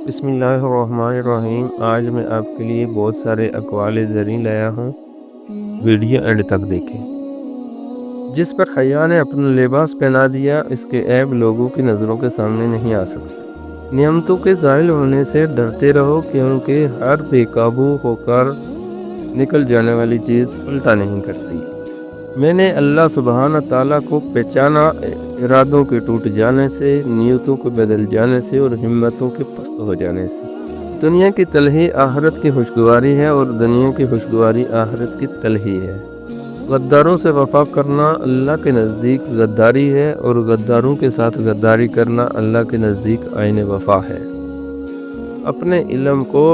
بسم اللہ الرحمن الرحیم۔ آج میں آپ کے لیے بہت سارے اقوال زریں لایا ہوں، ویڈیو اینڈ تک دیکھیں۔ جس پر حیا نے اپنا لباس پہنا دیا، اس کے عیب لوگوں کی نظروں کے سامنے نہیں آ سکتے۔ نعمتوں کے زائل ہونے سے ڈرتے رہو، کیونکہ ہر بے قابو ہو کر نکل جانے والی چیز الٹا نہیں کرتی۔ میں نے اللہ سبحانہ تعالیٰ کو پہچانا ارادوں کے ٹوٹ جانے سے، نیتوں کے بدل جانے سے اور ہمتوں کے پست ہو جانے سے۔ دنیا کی تلخی آخرت کی خوشگواری ہے اور دنیا کی خوشگواری آخرت کی تلخی ہے۔ غداروں سے وفا کرنا اللہ کے نزدیک غداری ہے اور غداروں کے ساتھ غداری کرنا اللہ کے نزدیک عین وفا ہے۔ اپنے علم کو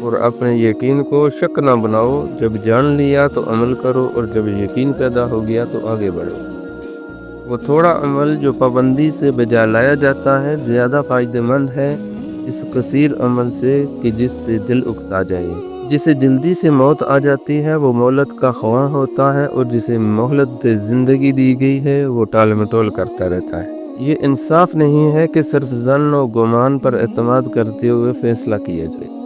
اور اپنے یقین کو شک نہ بناؤ، جب جان لیا تو عمل کرو اور جب یقین پیدا ہو گیا تو آگے بڑھو۔ وہ تھوڑا عمل جو پابندی سے بجا لایا جاتا ہے زیادہ فائدہ مند ہے اس کثیر عمل سے کہ جس سے دل اکتا جائے۔ جسے جلدی سے موت آ جاتی ہے وہ مہلت کا خواہاں ہوتا ہے، اور جسے مہلت زندگی دی گئی ہے وہ ٹال مٹول کرتا رہتا ہے۔ یہ انصاف نہیں ہے کہ صرف ظن و گمان پر اعتماد کرتے ہوئے فیصلہ کیا جائے۔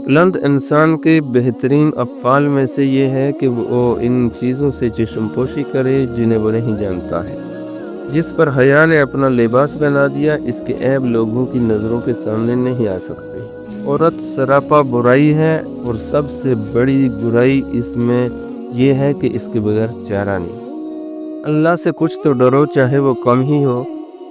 بلند انسان کے بہترین افعال میں سے یہ ہے کہ وہ ان چیزوں سے چشم پوشی کرے جنہیں وہ نہیں جانتا ہے۔ جس پر حیا نے اپنا لباس پہنا دیا، اس کے عیب لوگوں کی نظروں کے سامنے نہیں آ سکتے۔ عورت سراپا برائی ہے، اور سب سے بڑی برائی اس میں یہ ہے کہ اس کے بغیر چارہ نہیں۔ اللہ سے کچھ تو ڈرو، چاہے وہ کم ہی ہو،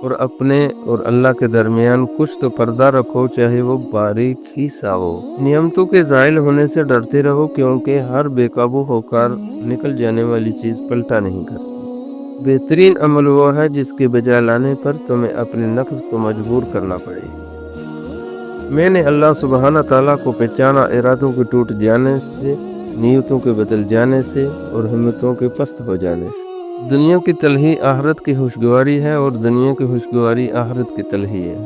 اور اپنے اور اللہ کے درمیان کچھ تو پردہ رکھو، چاہے وہ باریک ہی سا ہو۔ نعمتوں کے زائل ہونے سے ڈرتے رہو، کیونکہ ہر بے قابو ہو کر نکل جانے والی چیز پلٹا نہیں کرتی۔ بہترین عمل وہ ہے جس کے بجا لانے پر تمہیں اپنے نفس کو مجبور کرنا پڑے۔ میں نے اللہ سبحانہ تعالیٰ کو پہچانا ارادوں کے ٹوٹ جانے سے، نیتوں کے بدل جانے سے اور ہمتوں کے پست ہو جانے سے۔ دنیا کی تلخی آخرت کی خوشگواری ہے اور دنیا کی خوشگواری آخرت کی تلخی ہے۔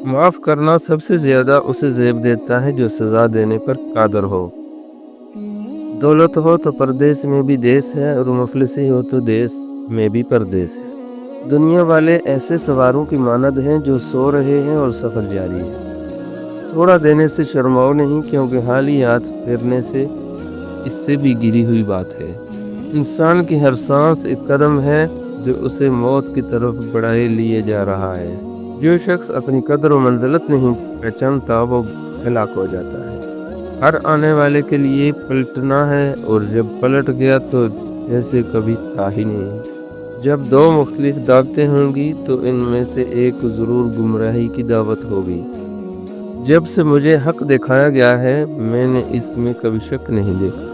معاف کرنا سب سے زیادہ اسے زیب دیتا ہے جو سزا دینے پر قادر ہو۔ دولت ہو تو پردیس میں بھی دیس ہے، اور مفلسی ہو تو دیس میں بھی پردیس ہے۔ دنیا والے ایسے سواروں کی مانند ہیں جو سو رہے ہیں اور سفر جاری ہے۔ تھوڑا دینے سے شرماؤ نہیں، کیونکہ حالی ہاتھ پھیرنے سے اس سے بھی گری ہوئی بات ہے۔ انسان کی ہر سانس ایک قدم ہے جو اسے موت کی طرف بڑھائے لیے جا رہا ہے۔ جو شخص اپنی قدر و منزلت نہیں پہچانتا وہ ہلاک ہو جاتا ہے۔ ہر آنے والے کے لیے پلٹنا ہے، اور جب پلٹ گیا تو جیسے کبھی تھا ہی نہیں۔ جب دو مختلف دعوتیں ہوں گی تو ان میں سے ایک ضرور گمراہی کی دعوت ہوگی۔ جب سے مجھے حق دکھایا گیا ہے میں نے اس میں کبھی شک نہیں دیکھا۔